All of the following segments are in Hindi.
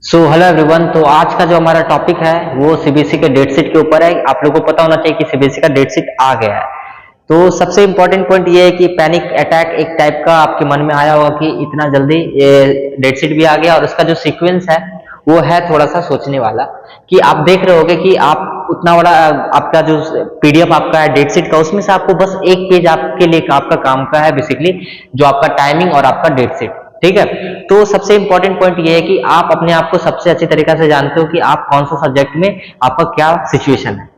Hello everyone. तो आज का जो हमारा टॉपिक है वो सीबीएसई के डेट शीट के ऊपर है। आप लोगों को पता होना चाहिए कि सीबीएसई का डेट शीट आ गया है। तो सबसे इम्पोर्टेंट पॉइंट ये है कि पैनिक अटैक एक टाइप का आपके मन में आया होगा कि इतना जल्दी ये डेट शीट भी आ गया, और उसका जो सीक्वेंस है वो है थोड़ा सा सोचने वाला। कि आप देख रहे होगे कि आप उतना बड़ा आपका जो पीडीएफ आपका है डेट शीट का, उसमें से आपको बस एक पेज आपके लिए आपका काम का है बेसिकली, जो आपका टाइमिंग और आपका डेट शीट। ठीक है। तो सबसे इंपॉर्टेंट पॉइंट ये है कि आप अपने आप को सबसे अच्छी तरीके से जानते हो कि आप कौन सा सब्जेक्ट में आपका क्या सिचुएशन है।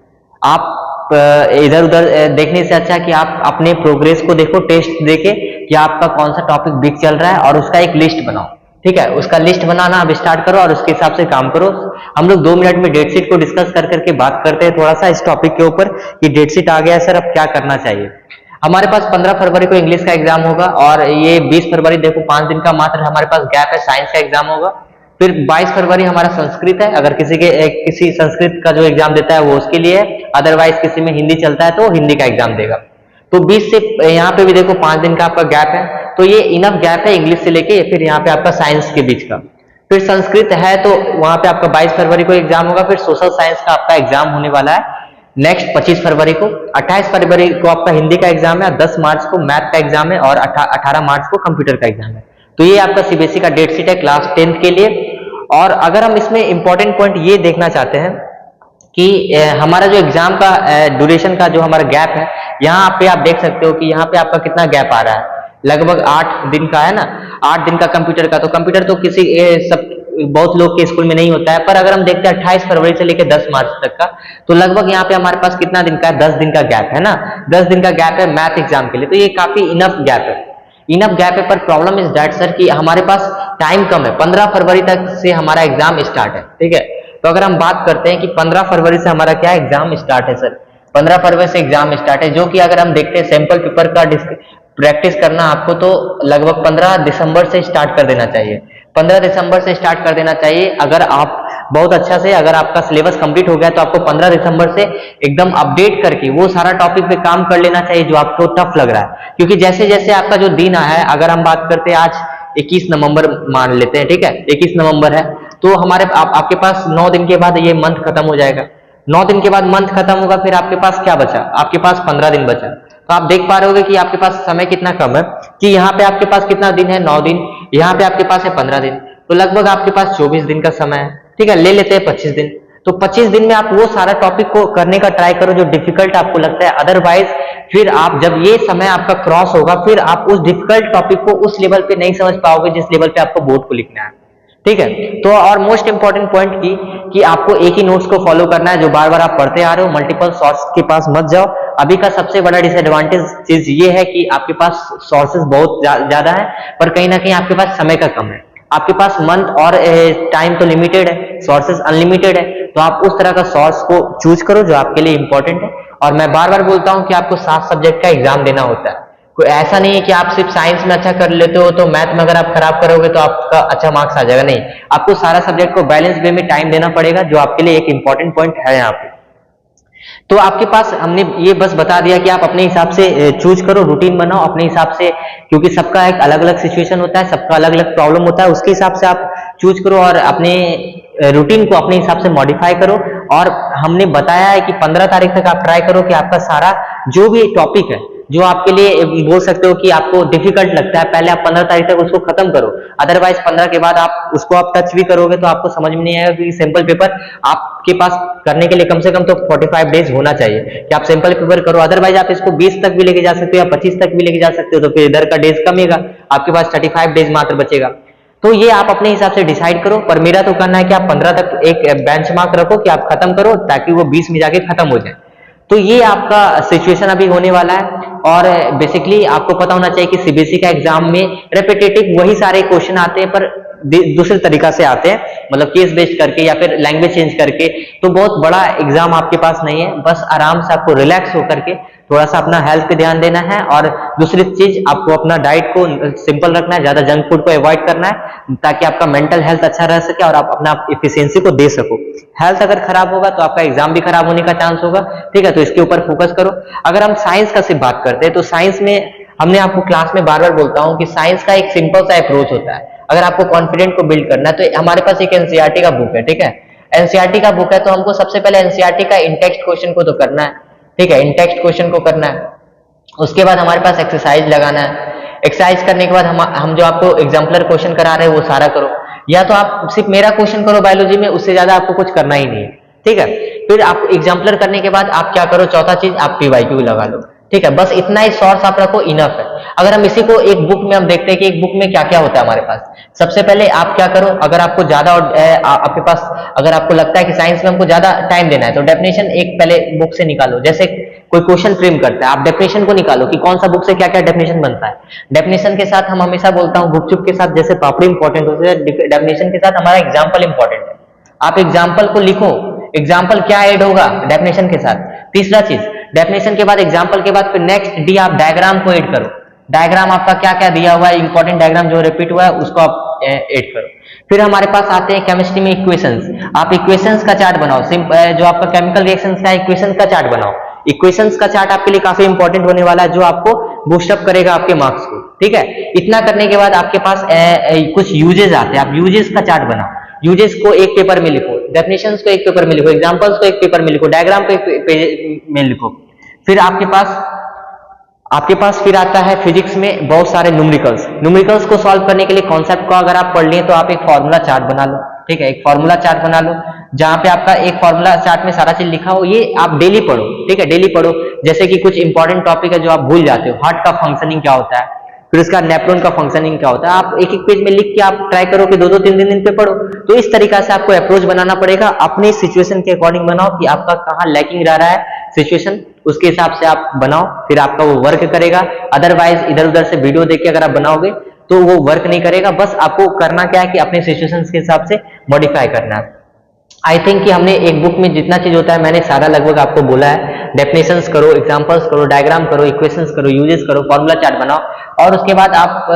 आप इधर उधर देखने से अच्छा है कि आप अपने प्रोग्रेस को देखो, टेस्ट देके कि आपका कौन सा टॉपिक वीक चल रहा है, और उसका एक लिस्ट बनाओ। ठीक है, उसका लिस्ट बनाना आप स्टार्ट करो और उसके हिसाब से काम करो। हम लोग 2 मिनट में डेट शीट को डिस्कस कर करके बात करते हैं थोड़ा सा इस टॉपिक के ऊपर कि डेट शीट आ गया है सर, अब क्या करना चाहिए। हमारे पास 15 फरवरी को इंग्लिश का एग्जाम होगा, और ये 20 फरवरी देखो 5 दिन का मात्र हमारे पास गैप है, साइंस का एग्जाम होगा। फिर 22 फरवरी हमारा संस्कृत है, अगर किसी संस्कृत का जो एग्जाम देता है वो उसके लिए है, अदरवाइज किसी में हिंदी चलता है तो हिंदी का एग्जाम देगा। तो 20 से यहाँ पे भी देखो 5 दिन का आपका गैप है, तो ये इनफ गैप है इंग्लिश से लेके फिर यहाँ पे आपका साइंस के बीच का। फिर संस्कृत है तो वहां पे आपका 22 फरवरी को एग्जाम होगा। फिर सोशल साइंस का आपका एग्जाम होने वाला है नेक्स्ट 25 फरवरी को। 28 फरवरी को आपका हिंदी का एग्जाम है, 10 मार्च को मैथ का एग्जाम है, और 18 मार्च को कंप्यूटर का एग्जाम है। तो ये आपका सीबीएसई का डेट शीट है क्लास 10th के लिए। और अगर हम इसमें इंपॉर्टेंट पॉइंट ये देखना चाहते हैं कि हमारा जो एग्जाम का ड्यूरेशन का जो हमारा गैप है, यहाँ पे आप देख सकते हो कि यहाँ पे आपका कितना गैप आ रहा है, लगभग 8 दिन का है ना। 8 दिन का कंप्यूटर का, तो कंप्यूटर तो किसी सब बहुत लोग के स्कूल में नहीं होता है, पर अगर हम देखते हैं 28 फरवरी से लेकर 10 मार्च तक का, तो लगभग यहाँ पे हमारे पास कितना दिन का है, 10 दिन का गैप है ना। 10 दिन का गैप है मैथ एग्जाम के लिए, तो ये काफी इनफ गैप है। इनफ गैप है, पर प्रॉब्लम इज दैट सर कि हमारे पास टाइम कम है। 15 फरवरी तक से हमारा एग्जाम स्टार्ट है। ठीक है, तो अगर हम बात करते हैं कि 15 फरवरी से हमारा क्या एग्जाम स्टार्ट है सर, 15 फरवरी से एग्जाम स्टार्ट है, जो कि अगर हम देखते हैं सैंपल पेपर का प्रैक्टिस करना आपको तो लगभग 15 दिसंबर से स्टार्ट कर देना चाहिए। 15 दिसंबर से स्टार्ट कर देना चाहिए। अगर आप बहुत अच्छा से, अगर आपका सिलेबस कंप्लीट हो गया तो आपको 15 दिसंबर से एकदम अपडेट करके वो सारा टॉपिक पे काम कर लेना चाहिए जो आपको टफ लग रहा है। क्योंकि जैसे जैसे आपका जो दिन है, अगर हम बात करते हैं आज 21 नवंबर मान लेते हैं, ठीक है 21 नवंबर है, तो आपके पास 9 दिन के बाद ये मंथ खत्म हो जाएगा। 9 दिन के बाद मंथ खत्म होगा, फिर आपके पास क्या बचा, आपके पास 15 दिन बचा। तो आप देख पा रहे होगे कि आपके पास समय कितना कम है, कि यहाँ पे आपके पास कितना दिन है, 9 दिन, यहाँ पे आपके पास है 15 दिन, तो लगभग आपके पास 24 दिन का समय है। ठीक है, ले लेते हैं 25 दिन। तो 25 दिन में आप वो सारा टॉपिक को करने का ट्राई करो जो डिफिकल्ट आपको लगता है। अदरवाइज फिर आप जब ये समय आपका क्रॉस होगा, फिर आप उस डिफिकल्ट टॉपिक को उस लेवल पे नहीं समझ पाओगे जिस लेवल पे आपको बोर्ड को लिखना है। ठीक है, तो और मोस्ट इंपॉर्टेंट पॉइंट की कि आपको एक ही नोट्स को फॉलो करना है जो बार बार आप पढ़ते आ रहे हो, मल्टीपल सोर्स के पास मत जाओ। अभी का सबसे बड़ा डिसएडवांटेज चीज ये है कि आपके पास सोर्सेज बहुत ज्यादा है, पर कहीं ना कहीं आपके पास समय का कम है। आपके पास मंथ और टाइम तो लिमिटेड है, सोर्सेज अनलिमिटेड है, तो आप उस तरह का सोर्स को चूज करो जो आपके लिए इंपॉर्टेंट है। और मैं बार बार बोलता हूं कि आपको 7 सब्जेक्ट का एग्जाम देना होता है। कोई ऐसा नहीं है कि आप सिर्फ साइंस में अच्छा कर लेते हो तो मैथ में अगर आप खराब करोगे तो आपका अच्छा मार्क्स आ जाएगा, नहीं, आपको सारा सब्जेक्ट को बैलेंस वे में टाइम देना पड़ेगा, जो आपके लिए एक इंपॉर्टेंट पॉइंट है यहाँ पे। तो आपके पास हमने ये बस बता दिया कि आप अपने हिसाब से चूज करो, रूटीन बनाओ अपने हिसाब से, क्योंकि सबका एक अलग अलग सिचुएशन होता है, सबका अलग अलग प्रॉब्लम होता है, उसके हिसाब से आप चूज करो और अपने रूटीन को अपने हिसाब से मॉडिफाई करो। और हमने बताया है कि 15 तारीख तक आप ट्राई करो कि आपका सारा जो भी टॉपिक है, जो आपके लिए बोल सकते हो कि आपको डिफिकल्ट लगता है, पहले आप 15 तारीख तक उसको खत्म करो। अदरवाइज 15 के बाद आप उसको आप टच भी करोगे तो आपको समझ में नहीं आएगा, क्योंकि सैंपल पेपर आपके पास करने के लिए कम से कम तो 45 डेज होना चाहिए कि आप सैंपल पेपर करो। अदरवाइज आप इसको 20 तक भी लेके जा सकते हो या 25 तक भी लेके जा सकते हो, तो फिर इधर का डेज कमेगा, आपके पास 35 डेज मात्र बचेगा। तो ये आप अपने हिसाब से डिसाइड करो, पर मेरा तो कहना है कि आप 15 तक एक बेंचमार्क रखो कि आप खत्म करो, ताकि वो 20 में जाके खत्म हो जाए। तो ये आपका सिचुएशन अभी होने वाला है। और बेसिकली आपको पता होना चाहिए कि सीबीएसई का एग्जाम में रेपिटेटिव वही सारे क्वेश्चन आते हैं, पर दूसरे तरीका से आते हैं, मतलब केस बेस्ड करके या फिर लैंग्वेज चेंज करके। तो बहुत बड़ा एग्जाम आपके पास नहीं है, बस आराम से आपको रिलैक्स होकर के थोड़ा सा अपना हेल्थ पे ध्यान देना है। और दूसरी चीज, आपको अपना डाइट को सिंपल रखना है, ज्यादा जंक फूड को अवॉइड करना है, ताकि आपका मेंटल हेल्थ अच्छा रह सके और आप अपना एफिशिएंसी को दे सको। हेल्थ अगर खराब होगा तो आपका एग्जाम भी खराब होने का चांस होगा। ठीक है, तो इसके ऊपर फोकस करो। अगर हम साइंस का सिर्फ बात करते हैं तो साइंस में हमने आपको क्लास में बार बार बोलता हूं कि साइंस का एक सिंपल सा अप्रोच होता है। अगर आपको कॉन्फिडेंट को बिल्ड करना है तो हमारे पास एक एनसीईआरटी का बुक है, ठीक है। एनसीईआरटी का बुक है तो हमको सबसे पहले एनसीईआरटी का इंटेक्स्ट क्वेश्चन को तो करना है, ठीक है, इंटेक्स्ट क्वेश्चन को करना है। उसके बाद हमारे पास एक्सरसाइज लगाना है। एक्सरसाइज करने के बाद हम जो आपको एग्जाम्पलर क्वेश्चन करा रहे हैं वो सारा करो, या तो आप सिर्फ मेरा क्वेश्चन करो बायोलॉजी में, उससे ज्यादा आपको कुछ करना ही नहीं है, ठीक है। फिर आप एग्जाम्पलर करने के बाद आप क्या करो, चौथा चीज आप पीवाईक्यू लगा लो, ठीक है। बस इतना ही सोर्स आप रखो, इनफ है। अगर हम इसी को एक बुक में हम देखते हैं कि एक बुक में क्या क्या होता है हमारे पास। सबसे पहले आप क्या करो, अगर आपको ज्यादा आपके पास अगर आपको लगता है कि साइंस में हमको ज्यादा टाइम देना है तो डेफिनेशन एक पहले बुक से निकालो। जैसे कोई क्वेश्चन फ्रेम करता है, आप डेफिनेशन को निकालो कि कौन सा बुक से क्या क्या डेफिनेशन बनता है। डेफिनेशन के साथ हम हमेशा बोलता हूँ गुपचुप के साथ जैसे पापड़ी इंपॉर्टेंट होती है, डेफिनेशन के साथ हमारा एग्जाम्पल इंपॉर्टेंट है। आप एग्जाम्पल को लिखो, एग्जाम्पल क्या ऐड होगा डेफिनेशन के साथ। तीसरा चीज, डेफिनेशन के बाद एग्जाम्पल के बाद फिर नेक्स्ट डी आप डायग्राम को ऐड करो। डायग्राम आपका क्या क्या दिया हुआ है, इंपॉर्टेंट डायग्राम जो रिपीट हुआ है उसको आप ऐड करो। फिर हमारे पास आते हैं केमिस्ट्री में इक्वेशंस। आप इक्वेशंस का चार्ट बनाओ, जो आपका केमिकल रिएक्शंस का इक्वेशंस का चार्ट बनाओ। इक्वेशंस का चार्ट आपके लिए काफी इंपॉर्टेंट होने वाला है, जो आपको बूस्टअप करेगा आपके मार्क्स को, ठीक है। इतना करने के बाद आपके पास कुछ यूजेस आते हैं, आप यूजेस का चार्ट बनाओ। यूजेस को एक पेपर में लिखो, डेफिनेशंस को एक पेपर में लिखो, एग्जांपल्स को एक पेपर में लिखो, डायग्राम को एक पेज में लिखो। फिर आपके पास फिर आता है फिजिक्स में बहुत सारे न्यूमेरिकल्स को सॉल्व करने के लिए कॉन्सेप्ट को अगर आप पढ़ लिए तो आप एक फॉर्मूला चार्ट बना लो, ठीक है। एक फॉर्मूला चार्ट बना लो जहां पे आपका एक फॉर्मूला चार्ट में सारा चीज लिखा हो। ये आप डेली पढ़ो, ठीक है, डेली पढ़ो। जैसे कि कुछ इंपॉर्टेंट टॉपिक है जो आप भूल जाते हो, हार्ट का फंक्शनिंग क्या होता है, फिर उसका नेफ्रॉन का फंक्शनिंग क्या होता है, आप एक एक पेज में लिख के आप ट्राई करो कि दो तीन दिन पे पढ़ो। तो इस तरीका से आपको अप्रोच बनाना पड़ेगा, अपने सिचुएशन के अकॉर्डिंग बनाओ कि आपका कहाँ लैकिंग रह रहा है सिचुएशन, उसके हिसाब से आप बनाओ, फिर आपका वो वर्क करेगा। अदरवाइज इधर उधर से वीडियो देख के अगर आप बनाओगे तो वो वर्क नहीं करेगा। बस आपको करना क्या है कि अपने सिचुएशन के हिसाब से मॉडिफाई करना है। आई थिंक कि हमने एक बुक में जितना चीज होता है मैंने सारा लगभग आपको बोला है। डेफिनेशंस करो, एग्जांपल्स करो, डायग्राम करो, इक्वेशंस करो, यूजेस करो, फॉर्मूला चार्ट बनाओ और उसके बाद आप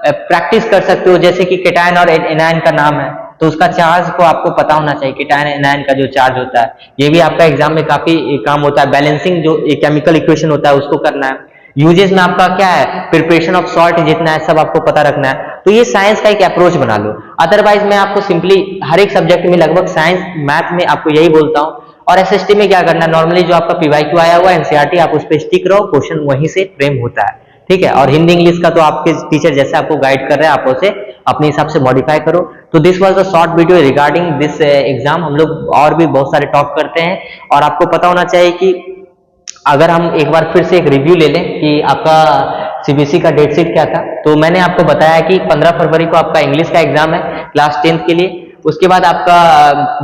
प्रैक्टिस कर सकते हो। जैसे कि केटायन और एनायन का नाम है तो उसका चार्ज को आपको पता होना चाहिए, केटायन एनायन का जो चार्ज होता है, ये भी आपका एग्जाम में काफी काम होता है। बैलेंसिंग जो केमिकल इक्वेशन होता है उसको करना है। यूजेस में आपका क्या है, प्रिपरेशन ऑफ सॉल्ट जितना है सब आपको पता रखना है। तो ये साइंस का एक अप्रोच बना लो। अदरवाइज मैं आपको सिंपली हर एक सब्जेक्ट में लगभग साइंस मैथ में आपको यही बोलता हूँ। और एसएसटी में क्या करना है, नॉर्मली जो आपका पीवाईक्यू आया हुआ है एनसीईआरटी आप उस पर स्टिक रहो, क्वेश्चन वहीं से फ्रेम होता है, ठीक है। और हिंदी इंग्लिश का तो आपके टीचर जैसे आपको गाइड कर रहे हैं आप उसे अपने हिसाब से मॉडिफाई करो। तो this was the short video regarding this exam. हम लोग और भी बहुत सारे टॉक करते हैं और आपको पता होना चाहिए कि अगर हम एक बार फिर से एक रिव्यू ले लें कि आपका सीबीएसई का डेट शीट क्या था, तो मैंने आपको बताया कि 15 फरवरी को आपका इंग्लिश का एग्जाम है क्लास 10th के लिए। उसके बाद आपका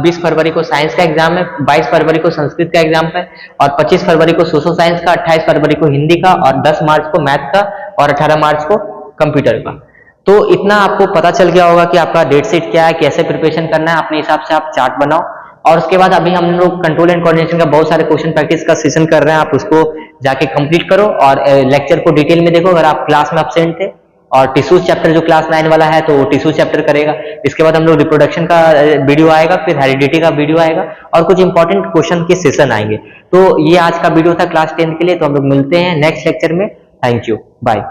20 फरवरी को साइंस का एग्जाम है, 22 फरवरी को संस्कृत का एग्जाम है और 25 फरवरी को सोशल साइंस का, 28 फरवरी को हिंदी का और 10 मार्च को मैथ का और 18 मार्च को कंप्यूटर का। तो इतना आपको पता चल गया होगा कि आपका डेट शीट क्या है, कैसे प्रिपरेशन करना है, अपने हिसाब से आप चार्ट बनाओ। और उसके बाद अभी हम लोग कंट्रोल एंड कोऑर्डिनेशन का बहुत सारे क्वेश्चन प्रैक्टिस का सेशन कर रहे हैं, आप उसको जाके कंप्लीट करो और लेक्चर को डिटेल में देखो। अगर आप क्लास में एब्सेंट थे और टिश्यूज चैप्टर जो क्लास 9 वाला है तो वो टिश्यू चैप्टर करेगा। इसके बाद हम लोग रिप्रोडक्शन का वीडियो आएगा, फिर हेरिडिटी का वीडियो आएगा और कुछ इंपॉर्टेंट क्वेश्चन के सेशन आएंगे। तो ये आज का वीडियो था क्लास 10 के लिए। तो हम लोग मिलते हैं नेक्स्ट लेक्चर में। Thank you, bye.